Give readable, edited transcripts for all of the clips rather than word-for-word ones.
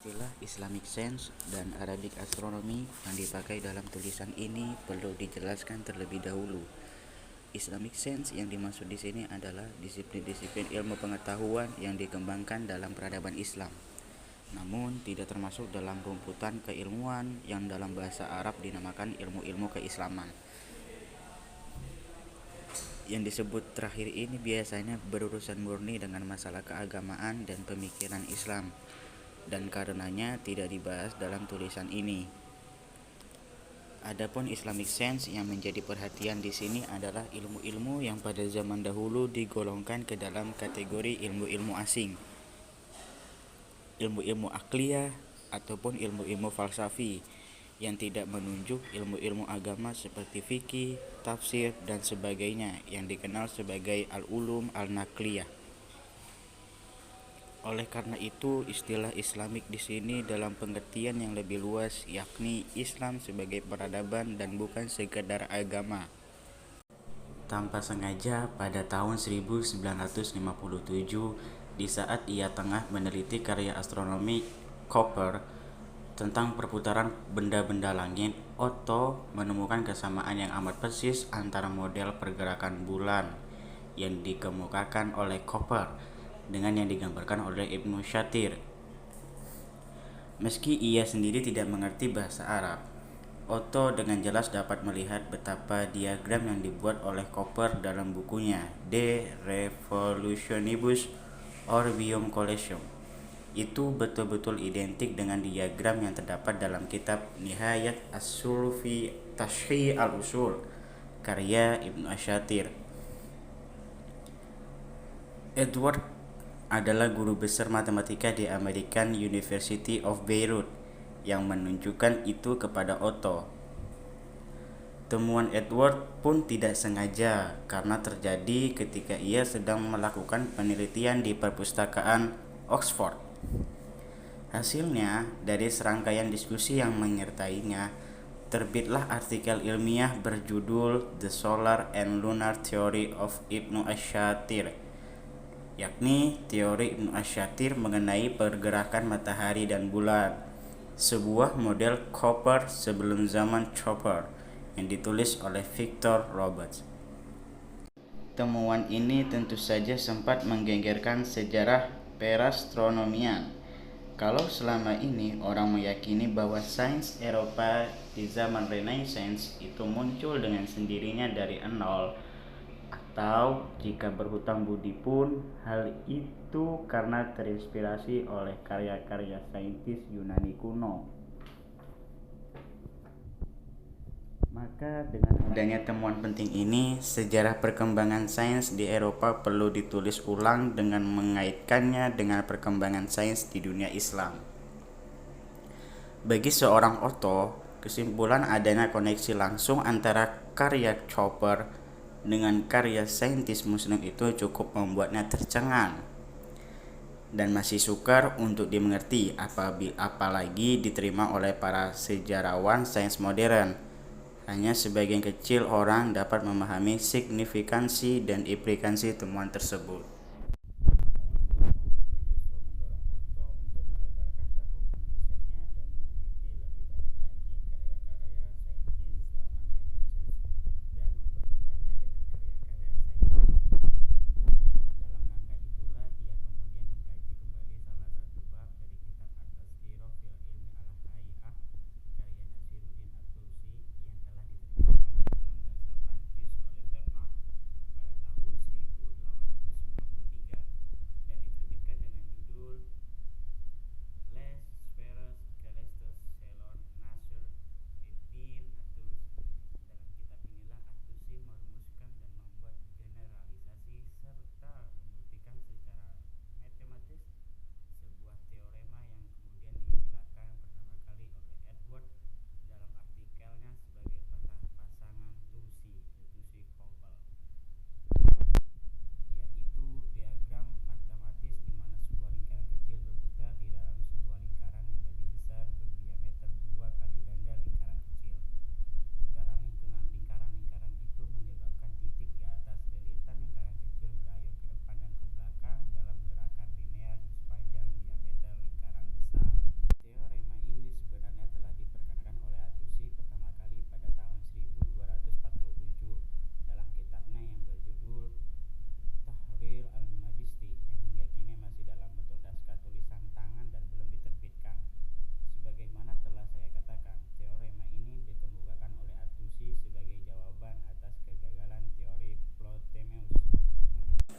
Istilah Islamic Science dan Arabic Astronomy yang dipakai dalam tulisan ini perlu dijelaskan terlebih dahulu. Islamic Science yang dimaksud di sini adalah disiplin-disiplin ilmu pengetahuan yang dikembangkan dalam peradaban Islam, namun tidak termasuk dalam rumputan keilmuan yang dalam bahasa Arab dinamakan ilmu-ilmu keislaman. Yang disebut terakhir ini biasanya berurusan murni dengan masalah keagamaan dan pemikiran Islam, dan karenanya tidak dibahas dalam tulisan ini. Adapun Islamic Science yang menjadi perhatian di sini adalah ilmu-ilmu yang pada zaman dahulu digolongkan ke dalam kategori ilmu-ilmu asing, ilmu-ilmu akliyah ataupun ilmu-ilmu falsafi yang tidak menunjuk ilmu-ilmu agama seperti fikih, tafsir, dan sebagainya yang dikenal sebagai al-ulum al-naqliyah. Oleh karena itu, istilah Islamik di sini dalam pengertian yang lebih luas, yakni Islam sebagai peradaban dan bukan sekedar agama. Tanpa sengaja, pada tahun 1957, di saat ia tengah meneliti karya astronomi Cooper tentang perputaran benda-benda langit, Otto menemukan kesamaan yang amat persis antara model pergerakan bulan yang dikemukakan oleh Cooper dengan yang digambarkan oleh Ibnu Shatir. Meski ia sendiri tidak mengerti bahasa Arab, Otto dengan jelas dapat melihat betapa diagram yang dibuat oleh Cooper dalam bukunya De Revolutionibus Orbium Collection itu betul-betul identik dengan diagram yang terdapat dalam kitab Nihayat As-Sul fi Tashih al-Usul karya Ibnu Asyatir. Edward adalah guru besar matematika di American University of Beirut yang menunjukkan itu kepada Otto. Temuan Edward pun tidak sengaja karena terjadi ketika ia sedang melakukan penelitian di perpustakaan Oxford. Hasilnya, dari serangkaian diskusi yang menyertainya, terbitlah artikel ilmiah berjudul The Solar and Lunar Theory of Ibnu Asyatir, yakni teori Ibnu Asyatir mengenai pergerakan matahari dan bulan, sebuah model Cooper sebelum zaman Chopper yang ditulis oleh Victor Roberts. Temuan ini tentu saja sempat menggegerkan sejarah perastronomian. Kalau selama ini orang meyakini bahwa sains Eropa di zaman Renaissance itu muncul dengan sendirinya dari nol, atau jika berhutang budi pun hal itu karena terinspirasi oleh karya-karya saintis Yunani kuno, maka dengan adanya temuan penting ini, sejarah perkembangan sains di Eropa perlu ditulis ulang dengan mengaitkannya dengan perkembangan sains di dunia Islam. Bagi seorang Otto, kesimpulan adanya koneksi langsung antara karya Chopper dengan karya saintis Muslim itu cukup membuatnya tercengang dan masih sukar untuk dimengerti, apalagi diterima oleh para sejarawan sains modern. Hanya sebagian kecil orang dapat memahami signifikansi dan implikasi temuan tersebut.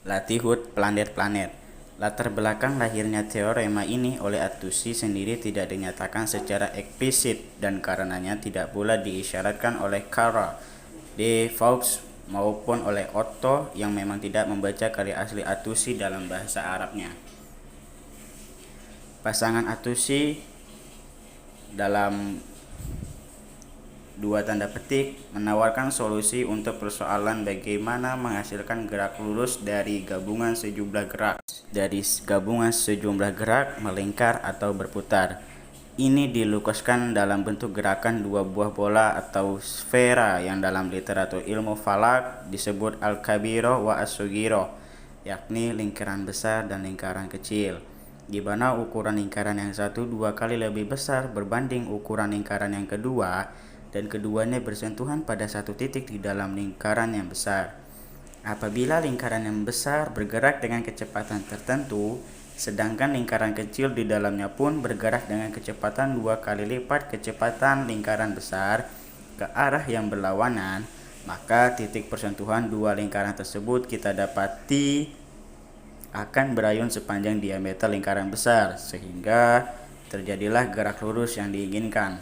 latitude planet-planet. Latar belakang lahirnya teorema ini oleh Attusi sendiri tidak dinyatakan secara eksplisit dan karenanya tidak pula diisyaratkan oleh Karl de Vaux maupun oleh Otto yang memang tidak membaca karya asli Attusi dalam bahasa Arabnya. Pasangan Attusi dalam dua tanda petik menawarkan solusi untuk persoalan bagaimana menghasilkan gerak lurus dari gabungan sejumlah gerak melingkar atau berputar. Ini dilukiskan dalam bentuk gerakan dua buah bola atau sfera yang dalam literatur ilmu falak disebut al-kabiro wa as-sugiro, yakni lingkaran besar dan lingkaran kecil, di mana ukuran lingkaran yang satu 2 kali lebih besar berbanding ukuran lingkaran yang kedua, dan keduanya bersentuhan pada satu titik di dalam lingkaran yang besar. Apabila lingkaran yang besar bergerak dengan kecepatan tertentu, sedangkan lingkaran kecil di dalamnya pun bergerak dengan kecepatan 2 kali lipat kecepatan lingkaran besar ke arah yang berlawanan, maka titik persentuhan dua lingkaran tersebut kita dapati akan berayun sepanjang diameter lingkaran besar, sehingga terjadilah gerak lurus yang diinginkan.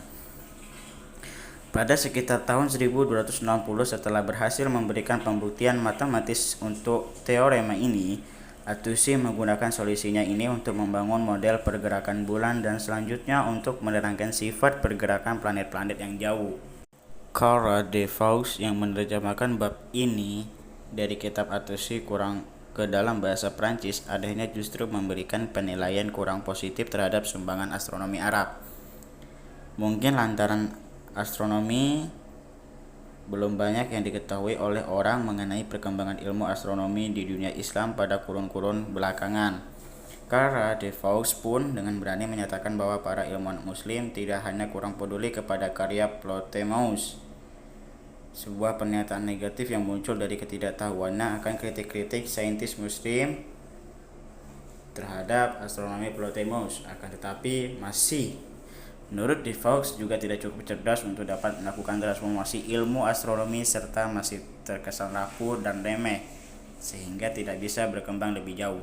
Pada sekitar tahun 1260 setelah berhasil memberikan pembuktian matematis untuk teorema ini, Attusi menggunakan solusinya ini untuk membangun model pergerakan bulan dan selanjutnya untuk menerangkan sifat pergerakan planet-planet yang jauh. Karl de Vaux yang menerjemahkan bab ini dari kitab Attusi kurang ke dalam bahasa Prancis akhirnya justru memberikan penilaian kurang positif terhadap sumbangan astronomi Arab. Mungkin lantaran astronomi belum banyak yang diketahui oleh orang mengenai perkembangan ilmu astronomi di dunia Islam pada kurun-kurun belakangan. Karl de Vaux pun dengan berani menyatakan bahwa para ilmuwan muslim tidak hanya kurang peduli kepada karya Ptolemeus, sebuah pernyataan negatif yang muncul dari ketidaktahuannya akan kritik-kritik saintis muslim terhadap astronomi Ptolemeus, akan tetapi masih menurut de Vaux juga tidak cukup cerdas untuk dapat melakukan transformasi ilmu astronomi serta masih terkesan rapuh dan remeh sehingga tidak bisa berkembang lebih jauh.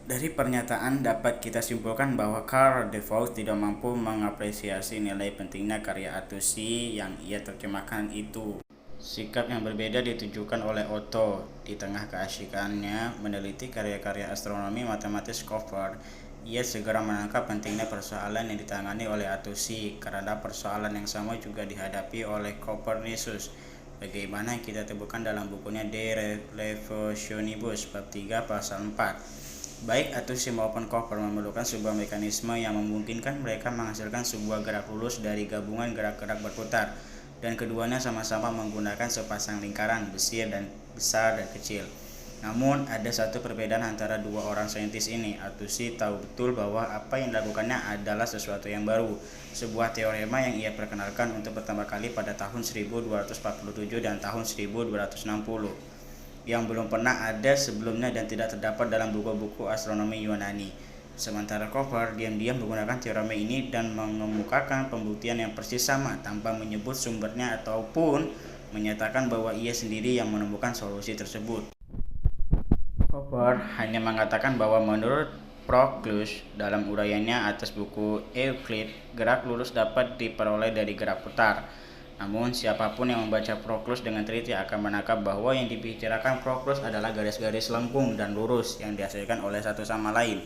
Dari pernyataan dapat kita simpulkan bahwa Karl de Vaux tidak mampu mengapresiasi nilai pentingnya karya Attusi yang ia terjemahkan itu. Sikap yang berbeda ditujukan oleh Otto. Di tengah keasyikannya meneliti karya-karya astronomi matematis Koper, ia segera menangkap pentingnya persoalan yang ditangani oleh Attusi, karena persoalan yang sama juga dihadapi oleh Copernicus. Bagaimana kita temukan dalam bukunya De Revolutionibus bab 3 pasal 4. Baik Attusi maupun Koper memerlukan sebuah mekanisme yang memungkinkan mereka menghasilkan sebuah gerak lurus dari gabungan gerak-gerak berputar, dan keduanya sama-sama menggunakan sepasang lingkaran besar dan kecil. Namun ada satu perbedaan antara dua orang saintis ini. Attusi tahu betul bahwa apa yang dilakukannya adalah sesuatu yang baru, sebuah teorema yang ia perkenalkan untuk pertama kali pada tahun 1247 dan tahun 1260, yang belum pernah ada sebelumnya dan tidak terdapat dalam buku-buku astronomi Yunani. Sementara Koper diam-diam menggunakan teorema ini dan mengemukakan pembuktian yang persis sama tanpa menyebut sumbernya ataupun menyatakan bahwa ia sendiri yang menemukan solusi tersebut. Koper hanya mengatakan bahwa menurut Proclus dalam uraiannya atas buku Euclid, gerak lurus dapat diperoleh dari gerak putar. Namun siapapun yang membaca Proclus dengan teliti akan menangkap bahwa yang dibicarakan Proclus adalah garis-garis lengkung dan lurus yang dihasilkan oleh satu sama lain,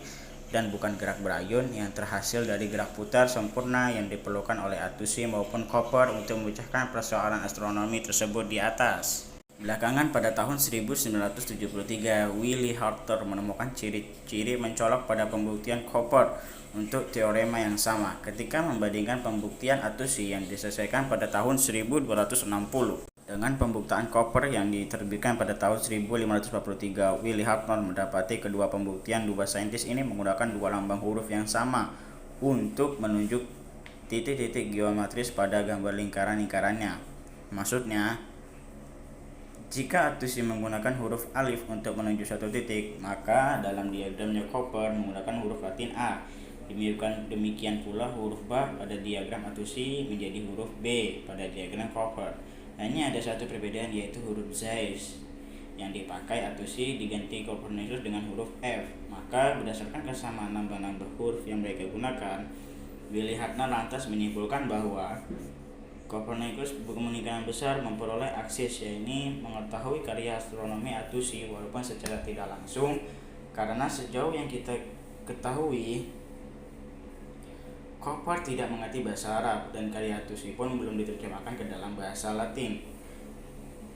dan bukan gerak berayun yang terhasil dari gerak putar sempurna yang diperlukan oleh Attusi maupun Koper untuk memecahkan persoalan astronomi tersebut di atas. Belakangan pada tahun 1973, Willi Harter menemukan ciri-ciri mencolok pada pembuktian Koper untuk teorema yang sama ketika membandingkan pembuktian Attusi yang diselesaikan pada tahun 1260 dengan pembuktian Koper yang diterbitkan pada tahun 1543. Willi Harter mendapati kedua pembuktian dua saintis ini menggunakan dua lambang huruf yang sama untuk menunjuk titik-titik geometris pada gambar lingkaran-lingkarannya. Maksudnya, jika Attusi menggunakan huruf alif untuk menunjuk satu titik, maka dalam diagramnya Koper menggunakan huruf Latin A. Demikian pula huruf B pada diagram Attusi menjadi huruf B pada diagram Koper. Hanya ada satu perbedaan, yaitu huruf Zeiss yang dipakai Attusi diganti Copernicus dengan huruf F. Maka berdasarkan kesamaan nambah-nambah huruf yang mereka gunakan, Willy Hartner lantas menyimpulkan bahwa Copernicus berkemungkinan besar memperoleh akses, yaitu mengetahui karya astronomi Attusi walaupun secara tidak langsung, karena sejauh yang kita ketahui Koper tidak mengerti bahasa Arab dan karya Attusi pun belum diterjemahkan ke dalam bahasa Latin.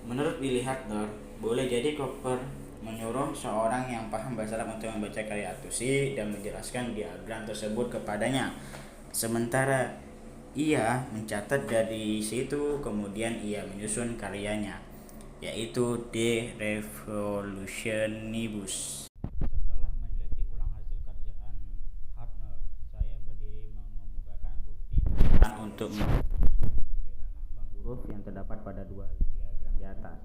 Menurut Willy Hartner, boleh jadi Koper menyuruh seorang yang paham bahasa Arab untuk membaca karya Attusi dan menjelaskan diagram tersebut kepadanya. Sementara ia mencatat dari situ, kemudian ia menyusun karyanya, yaitu De Revolutionibus. Setelah meneliti ulang hasil kerjaan Hartner, saya berdiri mengemukakan bukti untuk perbedaan lambang huruf yang terdapat pada dua diagram di atas.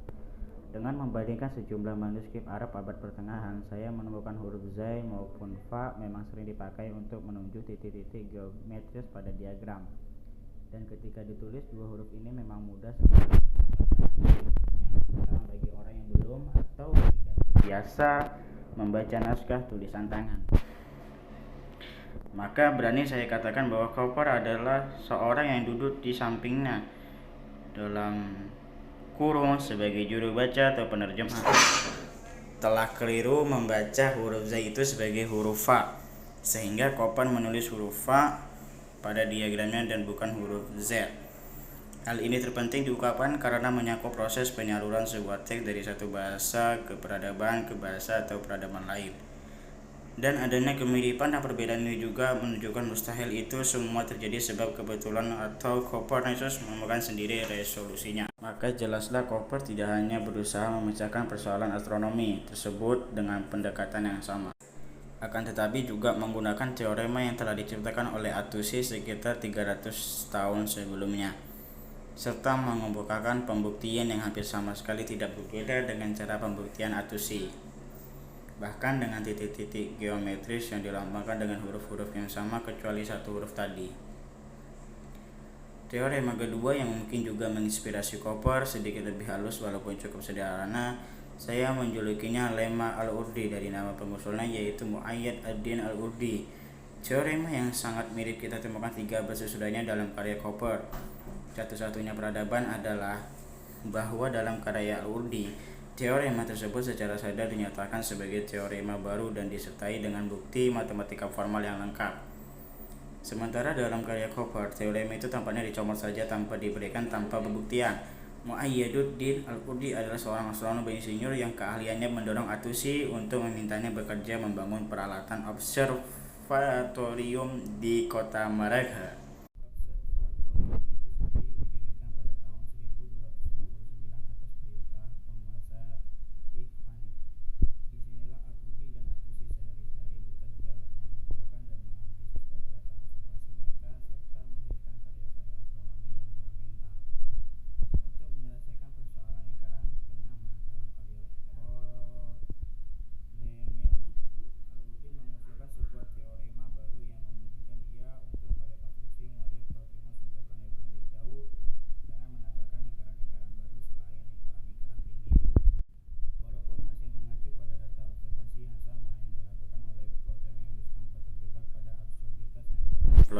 Dengan membandingkan sejumlah manuskrip Arab abad pertengahan, saya menemukan huruf Zai maupun Fa memang sering dipakai untuk menunjuk titik-titik geometris pada diagram. Dan ketika ditulis, dua huruf ini memang mudah sekali terutama bagi orang yang belum atau tidak biasa membaca naskah tulisan tangan. Maka berani saya katakan bahwa Koper adalah seorang yang duduk di sampingnya dalam kurung sebagai juru baca atau penerjemah telah keliru membaca huruf Z itu sebagai huruf Fa, sehingga Koper menulis huruf Fa pada diagramnya dan bukan huruf Z. Hal ini terpenting diungkapkan karena menyangkut proses penyaluran sebuah teks dari satu bahasa ke peradaban ke bahasa atau peradaban lain. Dan adanya kemiripan dan perbedaan ini juga menunjukkan mustahil itu semua terjadi sebab kebetulan atau Copernicus menemukan sendiri resolusinya. Maka jelaslah Koper tidak hanya berusaha memecahkan persoalan astronomi tersebut dengan pendekatan yang sama, akan tetapi juga menggunakan teorema yang telah diciptakan oleh Attusi sekitar 300 tahun sebelumnya, serta mengemukakan pembuktian yang hampir sama sekali tidak berbeda dengan cara pembuktian Attusi, bahkan dengan titik-titik geometris yang dilambangkan dengan huruf-huruf yang sama kecuali satu huruf tadi. Teorema kedua yang mungkin juga menginspirasi Koper sedikit lebih halus walaupun cukup sederhana. Saya menjulukinya lemma al-Urdi dari nama pengusulnya, yaitu Muayyad ad-Din al-Urdi. Teorema yang sangat mirip kita temukan 3 sesudahnya dalam karya Koper. Satu-satunya peradaban adalah bahwa dalam karya al-Urdi, teorema tersebut secara sadar dinyatakan sebagai teorema baru dan disertai dengan bukti matematika formal yang lengkap. Sementara dalam karya Koper, teorema itu tampaknya dicomot saja tanpa diberikan tanpa pembuktian. Muayyaduddin al-Urdi adalah seorang astronom insinyur yang keahliannya mendorong Attusi untuk memintanya bekerja membangun peralatan observatorium di kota Maragha.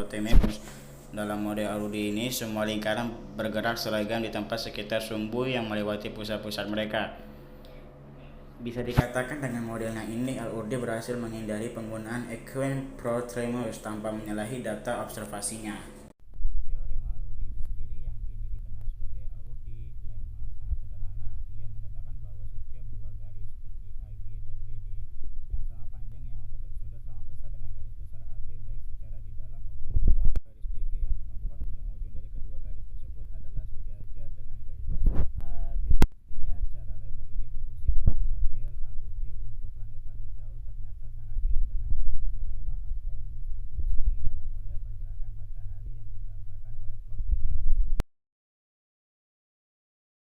Ptolemeus. Dalam model al-Urdi ini, semua lingkaran bergerak seragam di tempat sekitar sumbu yang melewati pusat-pusat mereka. Bisa dikatakan dengan modelnya ini, al-Urdi berhasil menghindari penggunaan Equine Ptolemeus tanpa menyalahi data observasinya.